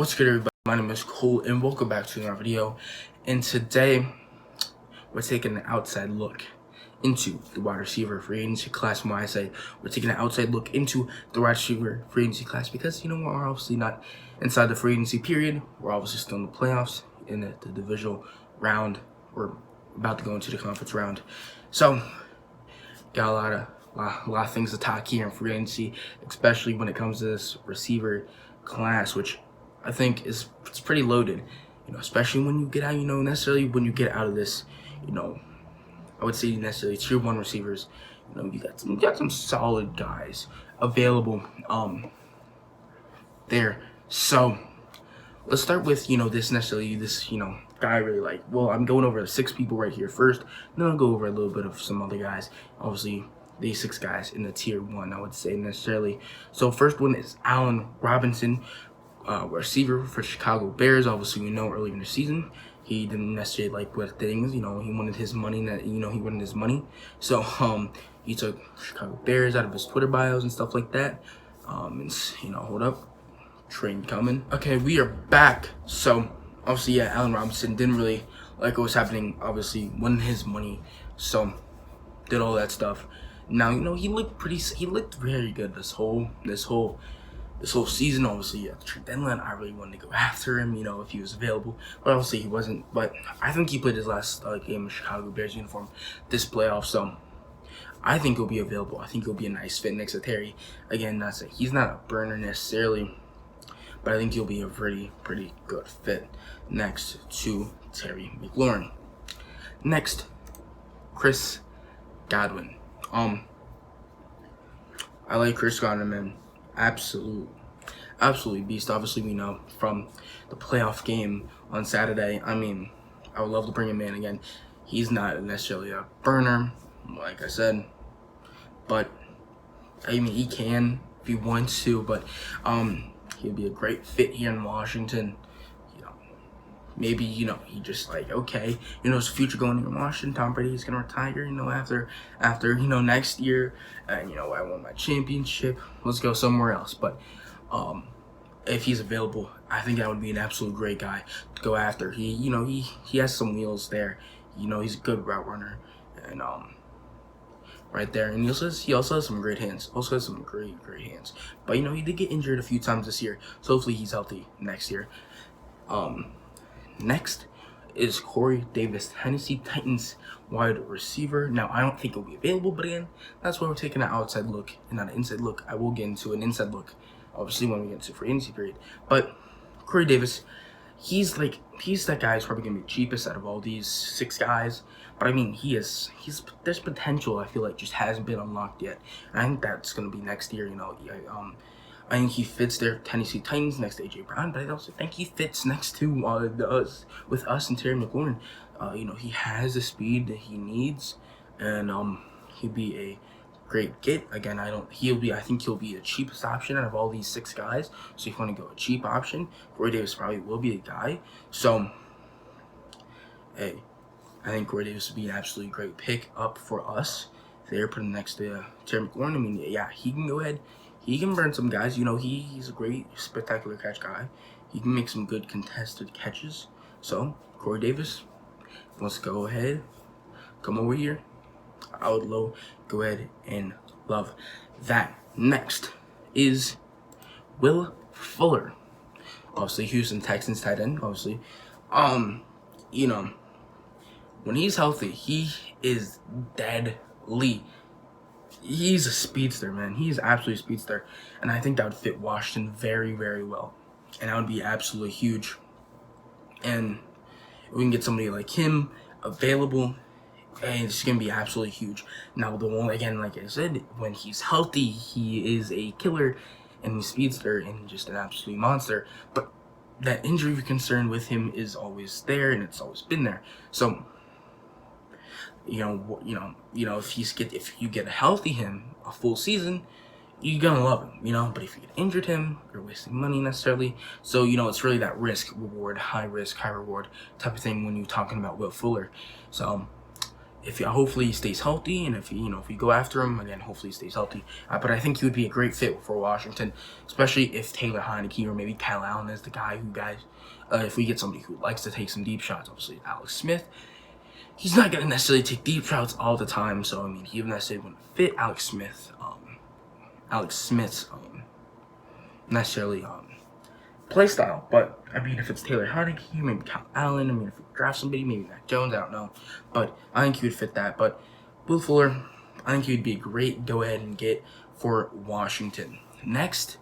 What's good, everybody? My name is Cole and welcome back to another video. And today we're taking an outside look into the wide receiver free agency class. And why I say we're taking an outside look into the wide receiver free agency class, because we're obviously not inside the free agency period. We're obviously still in the playoffs, in the divisional round. We're about to go into the conference round, so got a lot of things to talk here in free agency, especially when it comes to this receiver class, which I think it's pretty loaded, especially when you get out, necessarily when you get out of this, I would say necessarily tier 1 receivers, you got some solid guys available there. So let's start with, this guy I really like. Well, I'm going over the 6 people right here first, then I'll go over a little bit of some other guys. Obviously, these 6 guys in the tier 1, I would say necessarily. So first one is Allen Robinson, receiver for Chicago Bears. Obviously, earlier in the season he didn't necessarily like what things, he wanted his money. So he took Chicago Bears out of his Twitter bios and stuff like that. Hold up, train coming. Okay, we are back. So obviously, yeah, Allen Robinson didn't really like what was happening. Obviously, wanted his money, so did all that stuff. Now, he looked very good this whole season. Obviously, at the trade deadline, I really wanted to go after him, if he was available. But obviously, he wasn't. But I think he played his last game in Chicago Bears uniform this playoff, so I think he'll be available. I think he'll be a nice fit next to Terry. Again, he's not a burner necessarily, but I think he'll be a pretty good fit next to Terry McLaurin. Next, Chris Godwin. I like Chris Godwin, man. Absolutely beast. Obviously, we know from the playoff game on Saturday. I would love to bring him in again. He's not necessarily a burner, like I said, but he can if he wants to. But he'll be a great fit here in Washington. Maybe, he just okay, his future going in Washington. Tom Brady is going to retire, after next year. And, I won my championship. Let's go somewhere else. But if he's available, I think that would be an absolute great guy to go after. He has some wheels there. He's a good route runner. And, right there. And he also has some great hands. Also has some great hands. But, he did get injured a few times this year. So hopefully he's healthy next year. Next is Corey Davis, Tennessee Titans wide receiver. Now, I don't think he'll be available, but again, that's why we're taking an outside look and not an inside look. I will get into an inside look, obviously, when we get into free agency period. But Corey Davis, he's that guy who's probably gonna be the cheapest out of all these 6 guys. But there's potential, I feel like, just hasn't been unlocked yet. And I think that's gonna be next year. I think he fits their Tennessee Titans next to A.J. Brown, but I also think he fits next to us and Terry McLaurin. He has the speed that he needs, and he'll be a great get. Again, I think he'll be the cheapest option out of all these 6 guys. So if you want to go a cheap option, Corey Davis probably will be a guy. So, hey, I think Corey Davis would be an absolutely great pick up for us. They're putting next to Terry McLaurin. Yeah, he can go ahead. He can burn some guys. He's a great spectacular catch guy. He can make some good contested catches. So, Corey Davis, let's go ahead. Come over here. I would go ahead and love that. Next is Will Fuller. Obviously, Houston Texans tight end, obviously. When he's healthy, he is deadly. He's a speedster, man. He's absolutely a speedster. And I think that would fit Washington very, very well. And that would be absolutely huge. And if we can get somebody like him available, and it's going to be absolutely huge. Now, the one, again, like I said, when he's healthy, he is a killer and a speedster and just an absolute monster. But that injury concern with him is always there, and it's always been there. So, if you get a healthy him a full season, you're gonna love him, but if you get injured him, you're wasting money necessarily. So, it's really that risk reward, high risk, high reward type of thing when you're talking about Will Fuller. So, hopefully he stays healthy, and if we go after him again, hopefully he stays healthy. But I think he would be a great fit for Washington, especially if Taylor Heineke or maybe Kyle Allen is the guy who if we get somebody who likes to take some deep shots. Obviously Alex Smith, he's not gonna necessarily take deep shots all the time, so I mean he necessarily wouldn't fit Alex Smith's necessarily play style. But I mean, if it's Taylor Heineke, maybe Kyle Allen, I mean, if we draft somebody, maybe Mac Jones, I don't know. But I think he would fit that. But Will Fuller, I think he would be a great go ahead and get for Washington. Next,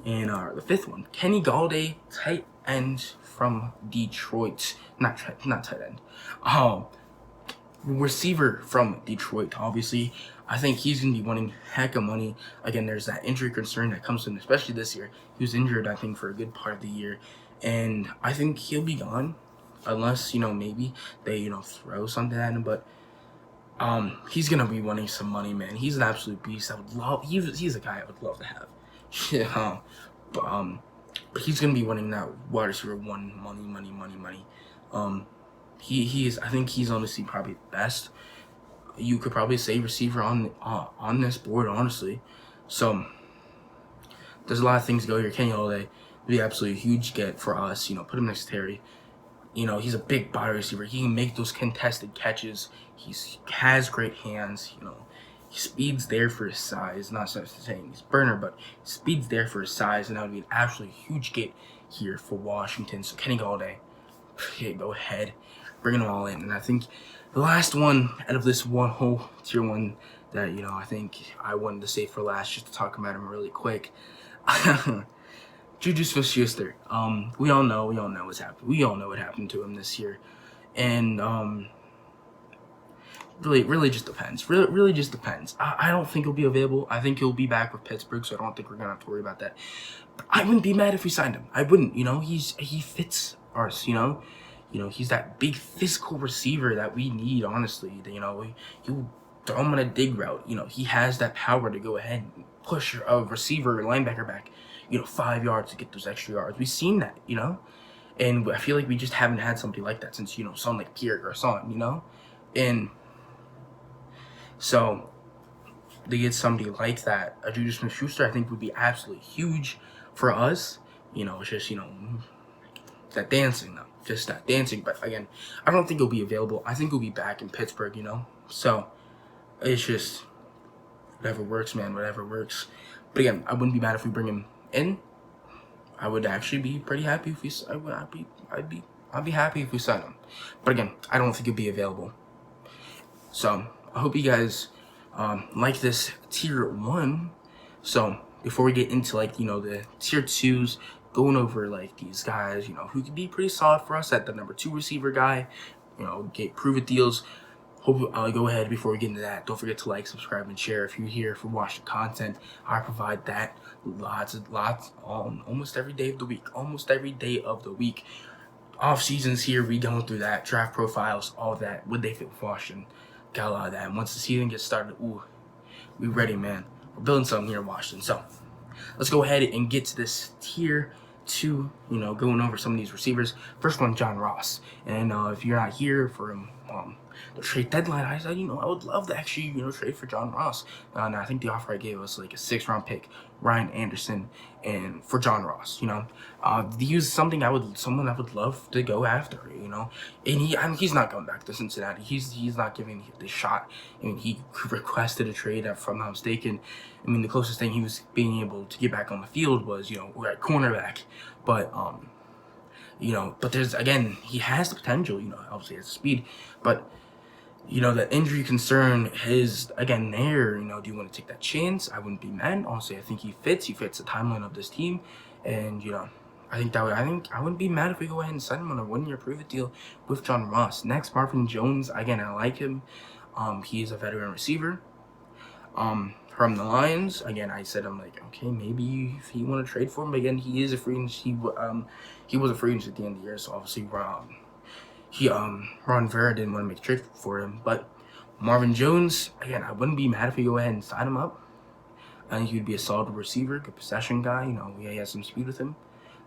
in the fifth one, Kenny Golladay, tight end from Detroit. Not tight end. Receiver from Detroit, obviously. I think he's going to be wanting heck of money. Again, there's that injury concern that comes to him, especially this year. He was injured, I think, for a good part of the year. And I think he'll be gone unless, maybe they, throw something at him. But he's going to be wanting some money, man. He's an absolute beast. He's a guy I would love to have. Yeah, but he's going to be wanting that wide receiver one money. I think he's honestly probably the best. You could probably say receiver on this board, honestly. So there's a lot of things to go here. Kenny Golladay would be absolutely a huge get for us. Put him next to Terry. He's a big body receiver. He can make those contested catches. He has great hands. His speed's there for his size. Not saying he's a burner, but his speed's there for his size, and that would be an absolutely huge get here for Washington. So Kenny Golladay, okay, go ahead, bring them all in. And I think the last one out of this one whole tier one that I think I wanted to save for last, just to talk about him really quick. Juju SmithSchuster. We all know what's happened. We all know what happened to him this year, and really just depends. Really just depends. I don't think he'll be available. I think he'll be back with Pittsburgh, so I don't think we're gonna have to worry about that. But I wouldn't be mad if we signed him. I wouldn't. He fits us. He's that big physical receiver that we need. Honestly, you throw him on a dig route. He has that power to go ahead and push a receiver or linebacker back, 5 yards to get those extra yards. We've seen that, and I feel like we just haven't had somebody like that since someone like Pierre Garçon, and so to get somebody like that, a Juju SmithSchuster, I think would be absolutely huge for us. It's just that dancing though. Just that dancing. But again, I don't think he'll be available. I think he'll be back in Pittsburgh, So it's just whatever works, man. Whatever works. But again, I wouldn't be mad if we bring him in. I would actually be pretty happy if I'd be happy if we sign him. But again, I don't think he'll be available. So I hope you guys like this tier 1. So before we get into the tier 2s, going over these guys, who could be pretty solid for us at the number 2 receiver guy, get prove it deals. Hope I'll go ahead before we get into that. Don't forget to like, subscribe, and share if you're here for watching content. I provide that lots, almost every day of the week. Off seasons here, we going through that, draft profiles, all that. Would they fit with Washington? Got a lot of that. And once the season gets started, we ready, man. We're building something here in Washington. So let's go ahead and get to this tier 2, going over some of these receivers. First one, John Ross. And if you're not here for the trade deadline, I said, I would love to actually, trade for John Ross. And I think the offer I gave was a 6th-round pick, Ryan Anderson, and for John Ross, use someone I would love to go after, and he's not going back to Cincinnati. He's not giving the shot. He requested a trade, if I'm not mistaken. The closest thing he was being able to get back on the field was, we're at cornerback, but but there's, again, he has the potential, obviously has the speed, but the injury concern is, again, there. Do you want to take that chance? I wouldn't be mad. Honestly, I think he fits the timeline of this team. And, I think I wouldn't be mad if we go ahead and sign him on a 1-year prove-it deal with John Ross. Next, Marvin Jones. Again, I like him. He is a veteran receiver. From the Lions. Again, I said, I'm okay, maybe if you want to trade for him. But again, he is a free agent. He was a free agent at the end of the year, so obviously Ron Vera didn't want to make a trade for him. But Marvin Jones, again, I wouldn't be mad if we go ahead and sign him up. I think he'd be a solid receiver, good possession guy. He has some speed with him.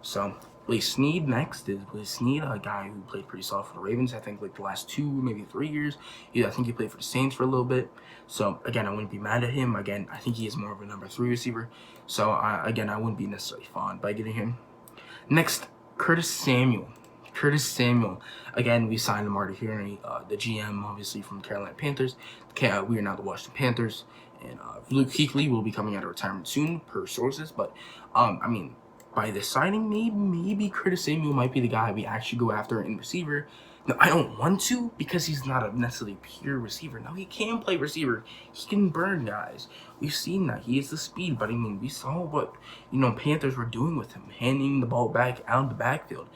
So Willie Snead next is Willie Snead, a guy who played pretty solid for the Ravens. I think like the last 2, maybe 3 years. Yeah, I think he played for the Saints for a little bit. So again, I wouldn't be mad at him. Again, I think he is more of a number 3 receiver. So again, I wouldn't be necessarily fond by getting him. Next, Curtis Samuel. Curtis Samuel. Again, we signed Marty Henry, the GM, obviously, from the Carolina Panthers. We are now the Washington Panthers. And Luke Kuechly will be coming out of retirement soon, per sources. But, I mean, by this signing, maybe Curtis Samuel might be the guy we actually go after in receiver. No, I don't want to because he's not a necessarily pure receiver. Now, he can play receiver. He can burn guys. We've seen that. He has the speed. But, I mean, we saw what, Panthers were doing with him, handing the ball back out of the backfield.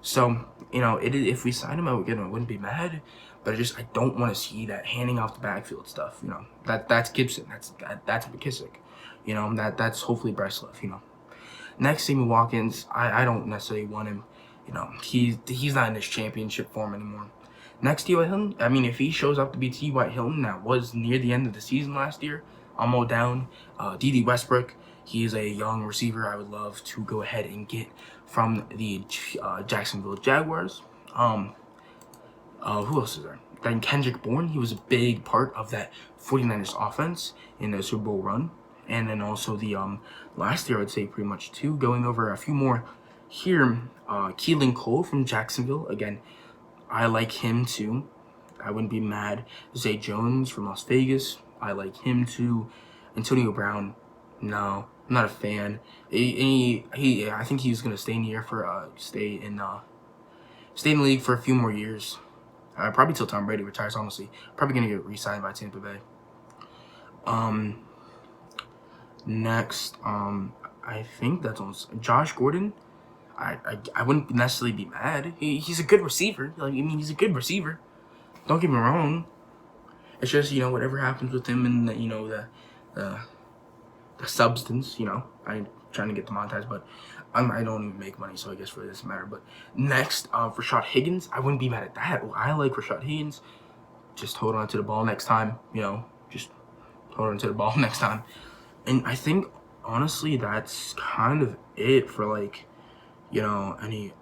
So, if we sign him out again, I wouldn't be mad. But I don't want to see that handing off the backfield stuff. That's Gibson. That's McKissick. That's hopefully Bryce Love. Next, Sammy Watkins. I don't necessarily want him. He's not in his championship form anymore. Next, T.Y. Hilton. I mean, if he shows up to be T.Y. Hilton, that was near the end of the season last year, I'm all down. D.D. Westbrook. He is a young receiver I would love to go ahead and get from the Jacksonville Jaguars. Who else is there? Then Kendrick Bourne. He was a big part of that 49ers offense in the Super Bowl run. And then also the last year, I would say pretty much too. Going over a few more here. Keelan Cole from Jacksonville. Again, I like him too. I wouldn't be mad. Zay Jones from Las Vegas. I like him too. Antonio Brown. No, I'm not a fan. I think he's gonna stay in the league for a few more years. Probably till Tom Brady retires. Honestly, probably gonna get re-signed by Tampa Bay. Next, I think that's on Josh Gordon. I wouldn't necessarily be mad. He's a good receiver. He's a good receiver. Don't get me wrong. It's just whatever happens with him and the substance, I ain't trying to get demonetized, but I don't even make money, so I guess really doesn't matter. But next, Rashad Higgins, I wouldn't be mad at that. I like Rashad Higgins. Just hold on to the ball next time, just hold on to the ball next time. And I think, honestly, that's kind of it for, any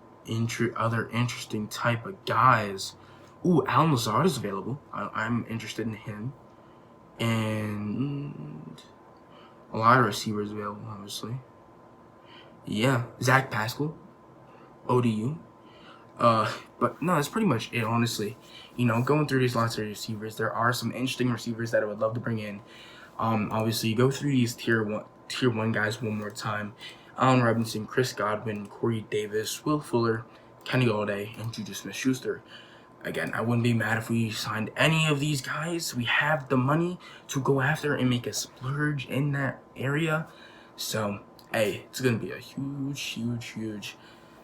other interesting type of guys. Ooh, Alan Lazard is available. I'm interested in him. And a lot of receivers available, obviously. Yeah, Zach Pascal, ODU. But no, that's pretty much it, honestly. Going through these lots of receivers, there are some interesting receivers that I would love to bring in. Obviously, go through these tier one guys one more time. Allen Robinson, Chris Godwin, Corey Davis, Will Fuller, Kenny Golladay, and Juju SmithSchuster. Again, I wouldn't be mad if we signed any of these guys. We have the money to go after and make a splurge in that area. So, hey, it's going to be a huge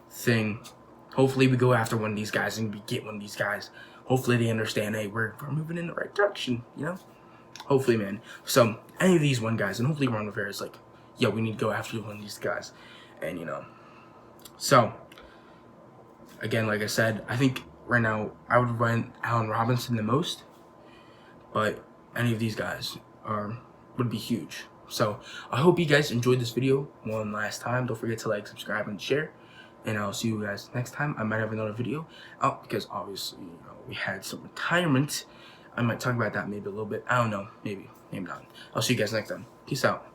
thing. Hopefully, we go after one of these guys and we get one of these guys. Hopefully, they understand, hey, we're moving in the right direction, Hopefully, man. So, any of these one guys, and hopefully Ron Rivera is like, yo, we need to go after one of these guys. And, So, again, like I said, I think right now I would run Allen Robinson the most. But any of these guys would be huge. So, I hope you guys enjoyed this video one last time. Don't forget to like, subscribe, and share. And I'll see you guys next time. I might have another video out because obviously, we had some retirement. I might talk about that maybe a little bit. I don't know. Maybe not. I'll see you guys next time. Peace out.